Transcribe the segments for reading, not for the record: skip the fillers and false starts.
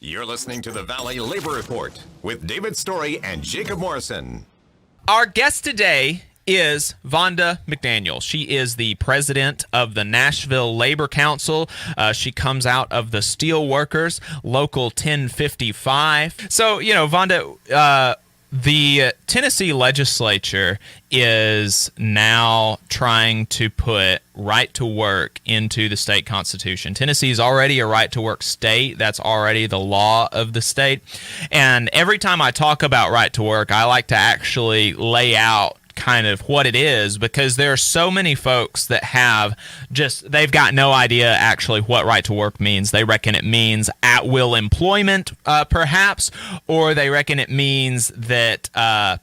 You're listening to the Valley Labor Report with David Story and Jacob Morrison. Our guest today is Vonda McDaniel. She is the president of the Nashville Labor Council. She comes out of the Steel Workers, Local 1055. So, Vonda, the Tennessee legislature is now trying to put right to work into the state constitution. Tennessee is already a right to work state. That's already the law of the state. And every time I talk about right to work, I like to actually lay out kind of what it is, because there are so many folks that they've got no idea actually what right to work means. They reckon it means at will employment, perhaps, or they reckon it means that, that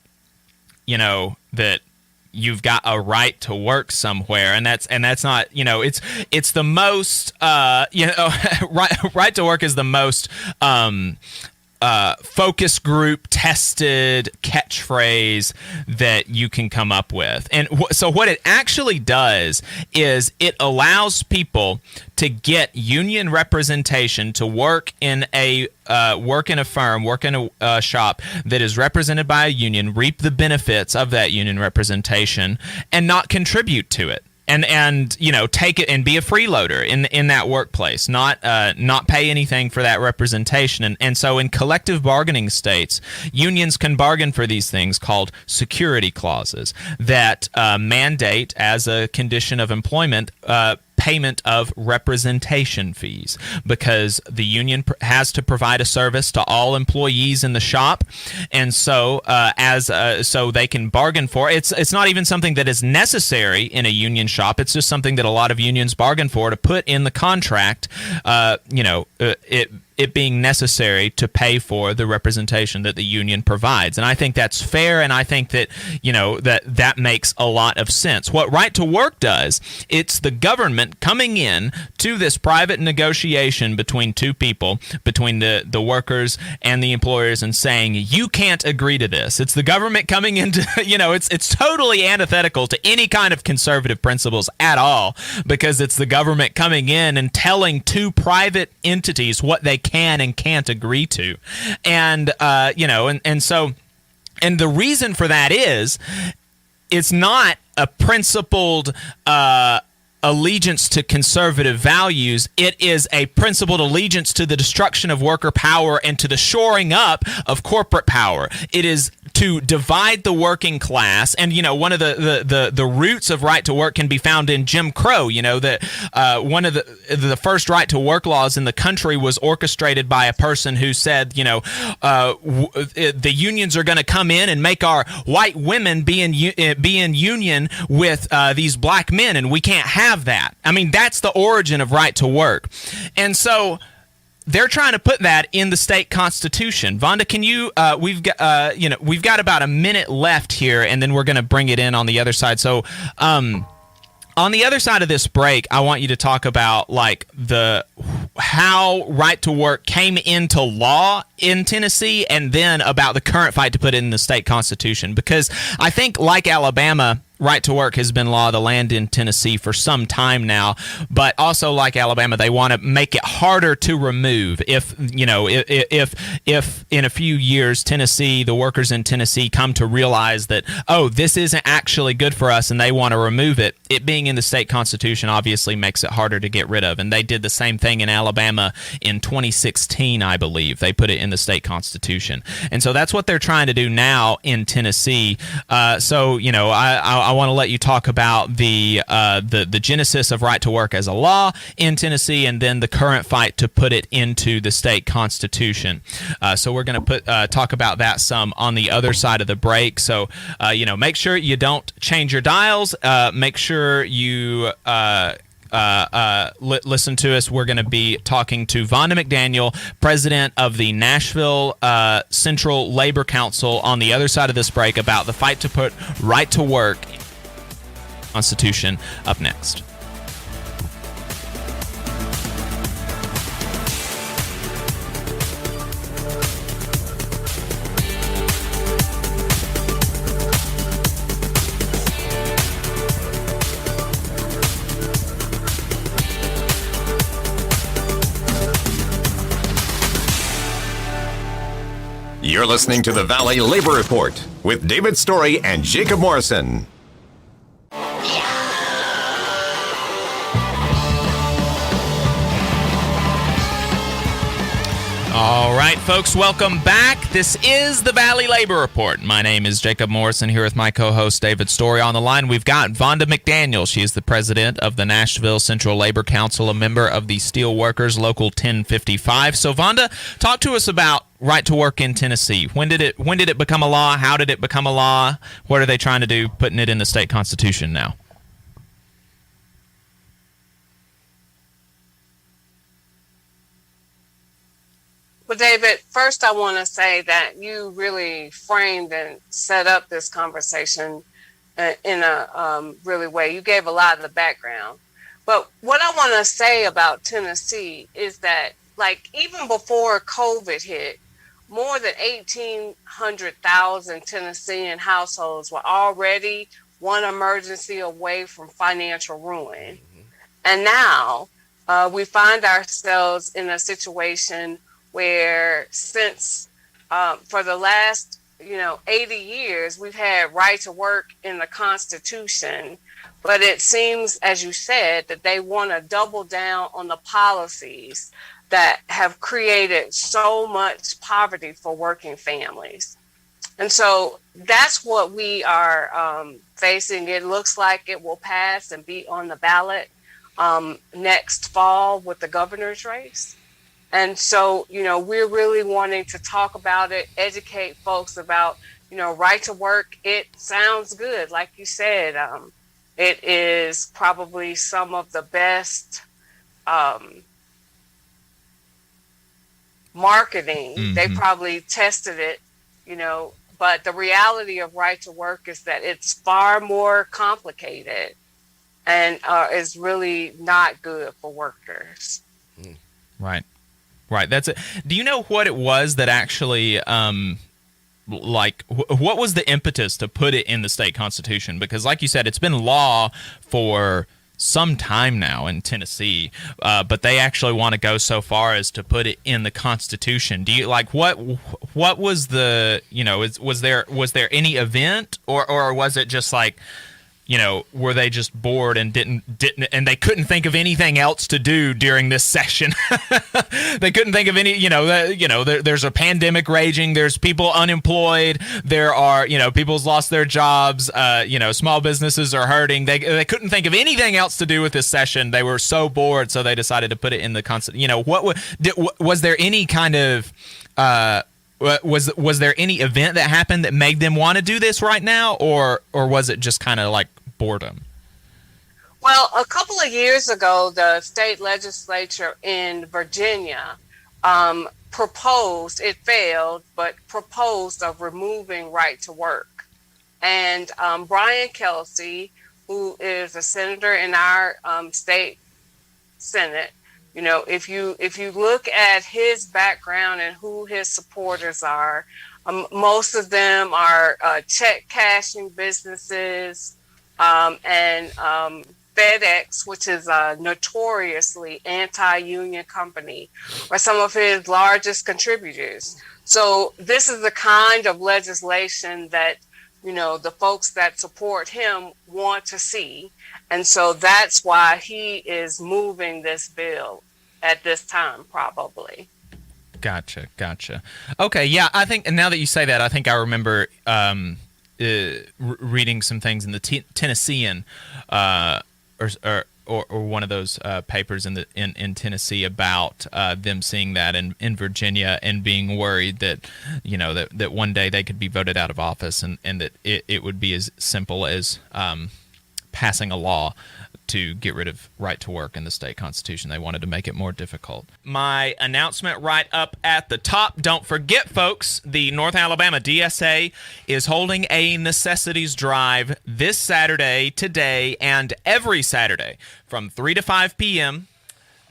you've got a right to work somewhere, and that's not, it's the most, right to work is the most, focus group tested catchphrase that you can come up with. And so what it actually does is it allows people to get union representation to work in a firm, work in a shop that is represented by a union, reap the benefits of that union representation, and not contribute to it. And take it and be a freeloader in that workplace, not pay anything for that representation. And so in collective bargaining states, unions can bargain for these things called security clauses that mandate as a condition of employment payment of representation fees, because the union has to provide a service to all employees in the shop, and so so they can bargain for it. It's not even something that is necessary in a union shop. It's just something that a lot of unions bargain for to pput in the contract. It being necessary to pay for the representation that the union provides. And I think that's fair, and I think that, that makes a lot of sense. What right to work does, it's the government coming in to this private negotiation between two people, between the workers and the employers, and saying, you can't agree to this. It's the government coming into, it's totally antithetical to any kind of conservative principles at all, because it's the government coming in and telling two private entities what they can and can't agree to. And so the reason for that is it's not a principled allegiance to conservative values. It is a principled allegiance to the destruction of worker power and to the shoring up of corporate power. It is to divide the working class. And, one of the roots of right to work can be found in Jim Crow. That one of the first right to work laws in the country was orchestrated by a person who said, the unions are going to come in and make our white women be in union with these black men, and we can't have that. I mean, that's the origin of right to work. And so they're trying to put that in the state constitution. Vonda, can you? We've got about a minute left here, and then we're going to bring it in on the other side. So, on the other side of this break, I want you to talk about how right to work came into law in Tennessee, and then about the current fight to put it in the state constitution. Because I think, like Alabama, right to work has been law of the land in Tennessee for some time now, but also like Alabama, they want to make it harder to remove. If in a few years the workers in Tennessee come to realize that, this isn't actually good for us, and they want to remove it, it being in the state constitution obviously makes it harder to get rid of. And they did the same thing in Alabama in 2016, I believe. They put it in the state constitution. And so that's what they're trying to do now in Tennessee. I want to let you talk about the genesis of right to work as a law in Tennessee, and then the current fight to put it into the state constitution. So we're going to talk about that some on the other side of the break. So make sure you don't change your dials. Make sure you listen to us. We're going to be talking to Vonda McDaniel, president of the Nashville Central Labor Council, on the other side of this break, about the fight to put right to work Constitution, up next. You're listening to the Valley Labor Report with David Story and Jacob Morrison. All right, folks, welcome back. This is the Valley Labor Report. My name is Jacob Morrison, here with my co-host David Story. On the line, we've got Vonda McDaniel. She is the president of the Nashville Central Labor Council, a member of the Steelworkers Local 1055. So, Vonda, talk to us about right to work in Tennessee. When did it become a law? How did it become a law? What are they trying to do, putting it in the state constitution now? Well, David, first I want to say that you really framed and set up this conversation in a really way. You gave a lot of the background. But what I want to say about Tennessee is that, like, even before COVID hit, more than 1,800,000 Tennessean households were already one emergency away from financial ruin. And now we find ourselves in a situation where since for the last 80 years we've had right to work in the Constitution, but it seems, as you said, that they want to double down on the policies that have created so much poverty for working families. And so that's what we are facing. It looks like it will pass and be on the ballot next fall with the governor's race. And so, we're really wanting to talk about it, educate folks about, right to work. It sounds good. Like you said, it is probably some of the best marketing. Mm-hmm. They probably tested it, but the reality of right to work is that it's far more complicated and is really not good for workers. Right. Right. That's it. Do you know what it was that actually, what was the impetus to put it in the state constitution? Because, like you said, it's been law for some time now in Tennessee, but they actually want to go so far as to put it in the Constitution. Do you what was the was there any event or was it just like, were they just bored and didn't and they couldn't think of anything else to do during this session? They couldn't think of any, there's a pandemic raging, there's people unemployed, there are, people's lost their jobs, small businesses are hurting. They couldn't think of anything else to do with this session. They were so bored, so they decided to put it in the Constitution. Was there any kind of was there any event that happened that made them want to do this right now, or was it just kind of like boredom? Well, a couple of years ago, the state legislature in Virginia proposed, it failed, but proposed of removing right to work. And Brian Kelsey, who is a senator in our state Senate, if you look at his background and who his supporters are, most of them are check cashing businesses and FedEx, which is a notoriously anti-union company, are some of his largest contributors. So this is the kind of legislation that, the folks that support him want to see. And so that's why he is moving this bill at this time, probably. Gotcha. Okay, yeah, I think, and now that you say that, I think I remember reading some things in the Tennessean or one of those papers in Tennessee about them seeing that in Virginia and being worried that that one day they could be voted out of office and that it would be as simple as passing a law to get rid of right to work in the state constitution. They wanted to make it more difficult. My announcement right up at the top. Don't forget, folks, the North Alabama DSA is holding a necessities drive this Saturday, today, and every Saturday from 3 to 5 p.m.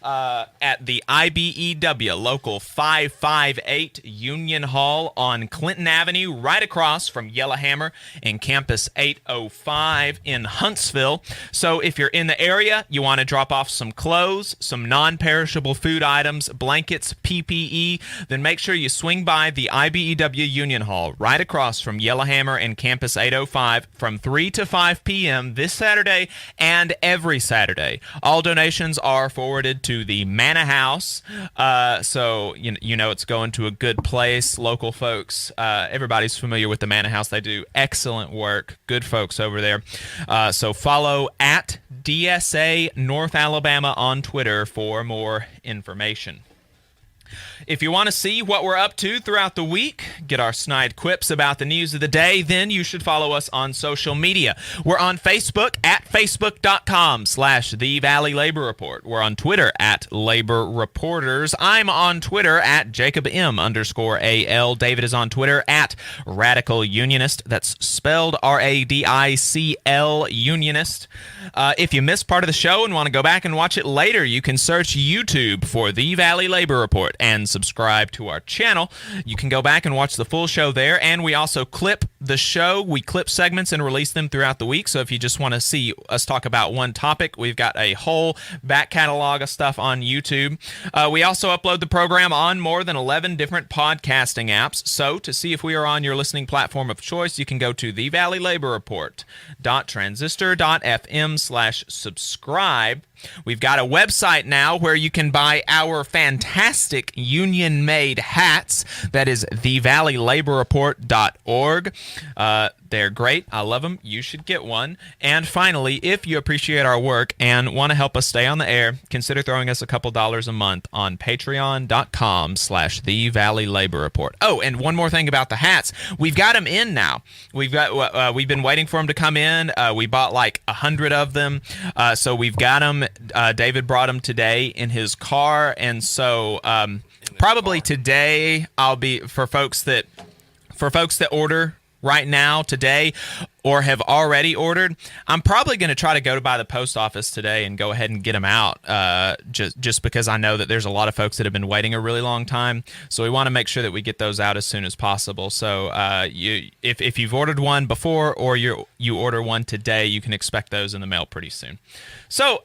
at the IBEW Local 558 Union Hall on Clinton Avenue, right across from Yellowhammer and Campus 805 in Huntsville. So if you're in the area, you want to drop off some clothes, some non-perishable food items, blankets, PPE, then make sure you swing by the IBEW Union Hall, right across from Yellowhammer and Campus 805 from 3 to 5 p.m. this Saturday and every Saturday. All donations are forwarded to the Manor House, so you know it's going to a good place. Local folks, everybody's familiar with the Manor House. They do excellent work. Good folks over there. So follow at DSA North Alabama on Twitter for more information. If you want to see what we're up to throughout the week, get our snide quips about the news of the day, then you should follow us on social media. We're on Facebook at facebook.com/The Valley Labor Report. We're on Twitter at Labor Reporters. I'm on Twitter at JacobM_AL. David is on Twitter at Radical Unionist. That's spelled RADICL Unionist. If you missed part of the show and want to go back and watch it later, you can search YouTube for The Valley Labor Report and subscribe to our channel. You can go back and watch the full show there, and we also clip the show. We clip segments and release them throughout the week, so if you just want to see us talk about one topic, we've got a whole back catalog of stuff on YouTube. We also upload the program on more than 11 different podcasting apps, so to see if we are on your listening platform of choice, you can go to thevalleylaborreport.transistor.fm/subscribe. We've got a website now where you can buy our fantastic union-made hats. That is thevalleylaborreport.org. They're great. I love them. You should get one. And finally, if you appreciate our work and want to help us stay on the air, consider throwing us a couple dollars a month on patreon.com/thevalleylaborreport. Oh, and one more thing about the hats. We've got them in now. We've been waiting for them to come in. We bought like 100 of them. So we've got them. David brought them today in his car. And so probably today I'll be for folks that order right now today or have already ordered, I'm probably going to try to go by the post office today and go ahead and get them out just because I know that there's a lot of folks that have been waiting a really long time. So we want to make sure that we get those out as soon as possible. So if you've ordered one before or you order one today, you can expect those in the mail pretty soon. So